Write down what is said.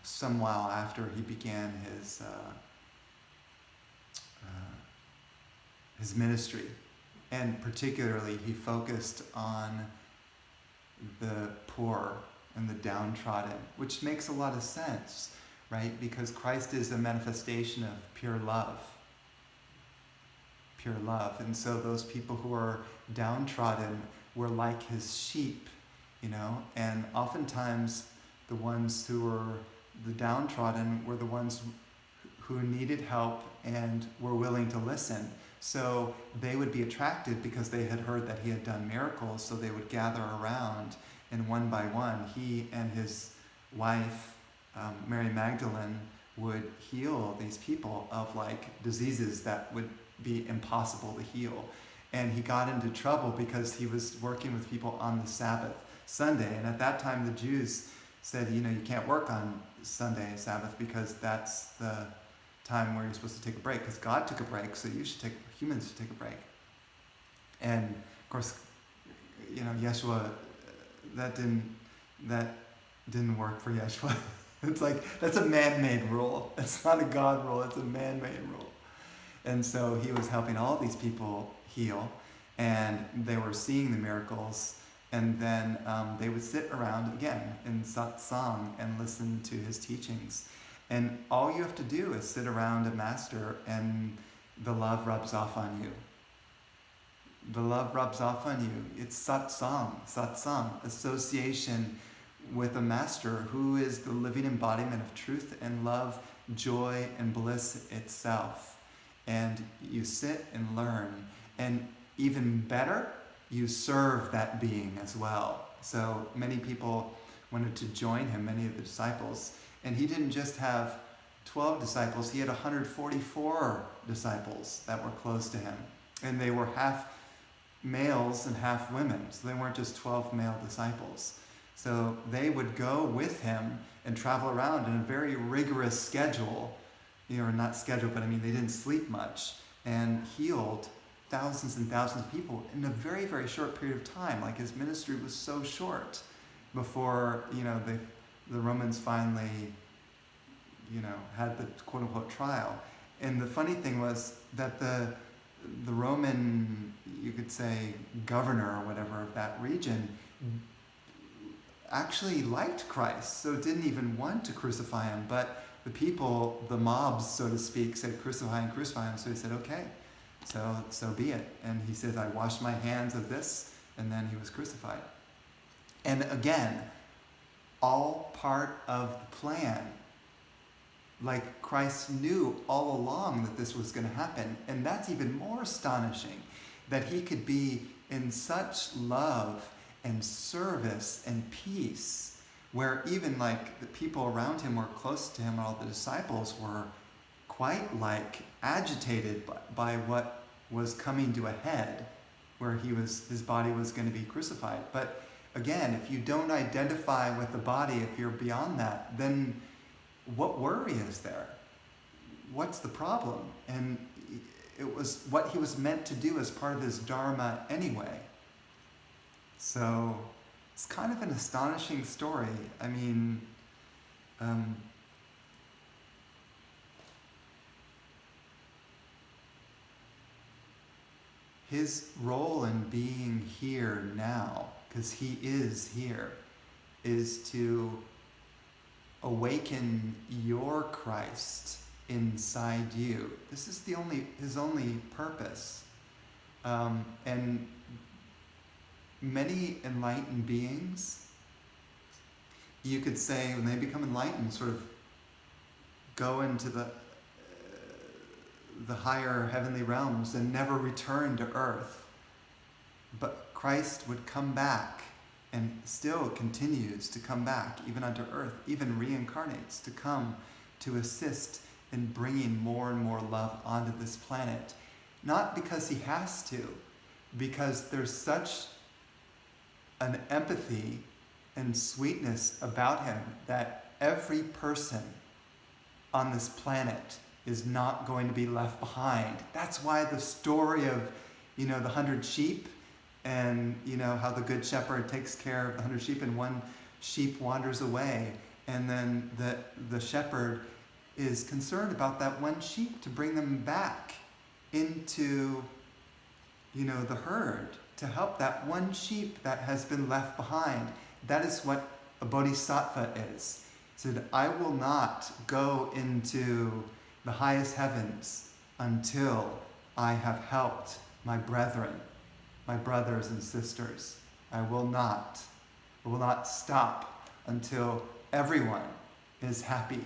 some while after he began his ministry. And particularly, he focused on the poor and the downtrodden, which makes a lot of sense, right? Because Christ is a manifestation of pure love. Pure love. And so those people who are downtrodden were like his sheep, and oftentimes the ones who were the downtrodden were the ones who needed help and were willing to listen. So they would be attracted because they had heard that he had done miracles, so they would gather around, and one by one, he and his wife, Mary Magdalene, would heal these people of diseases that would be impossible to heal. And he got into trouble because he was working with people on the Sabbath, Sunday. And at that time, the Jews said, you can't work on Sunday, Sabbath, because that's the time where you're supposed to take a break, because God took a break, so humans should take a break. And of course, Yeshua, that didn't work for Yeshua. It's that's a man-made rule. It's not a God rule, it's a man-made rule. And so he was helping all these people heal, and they were seeing the miracles, and then they would sit around again in satsang and listen to his teachings. And all you have to do is sit around a master, and the love rubs off on you. The love rubs off on you. It's satsang, association with a master who is the living embodiment of truth and love, joy and bliss itself. And you sit and learn, and even better, you serve that being as well. So many people wanted to join him, many of the disciples, and he didn't just have 12 disciples, he had 144 disciples that were close to him. And they were half males and half women, so they weren't just 12 male disciples. So they would go with him and travel around in a very rigorous schedule, or not schedule, but they didn't sleep much, and healed thousands and thousands of people in a very, very short period of time. His ministry was so short before, the Romans finally, had the quote-unquote trial. And the funny thing was that the Roman, you could say, governor or whatever of that region actually liked Christ, so didn't even want to crucify him. But the people, the mobs, so to speak, said, crucify him. So he said, okay, so be it. And he says, I washed my hands of this, and then he was crucified. And again, all part of the plan. Christ knew all along that this was going to happen. And that's even more astonishing, that he could be in such love and service and peace, where even the people around him were close to him, all the disciples were quite agitated by what was coming to a head, where his body was going to be crucified. But again, if you don't identify with the body, if you're beyond that, then what worry is there? What's the problem? And it was what he was meant to do as part of his dharma anyway. So it's kind of an astonishing story. His role in being here now, because he is here, is to awaken your Christ inside you. This is his only purpose. And many enlightened beings, you could say, when they become enlightened, sort of go into the higher heavenly realms and never return to earth. But Christ would come back, and still continues to come back, even unto earth, even reincarnates to come to assist in bringing more and more love onto this planet. Not because he has to, because there's such an empathy and sweetness about him that every person on this planet is not going to be left behind. That's why the story of, the 100 sheep, and how the good shepherd takes care of the 100 sheep and one sheep wanders away, And then the shepherd is concerned about that one sheep to bring them back into, the herd, to help that one sheep that has been left behind. That is what a bodhisattva is. He said, I will not go into the highest heavens until I have helped my brethren, my brothers and sisters. I will not stop until everyone is happy.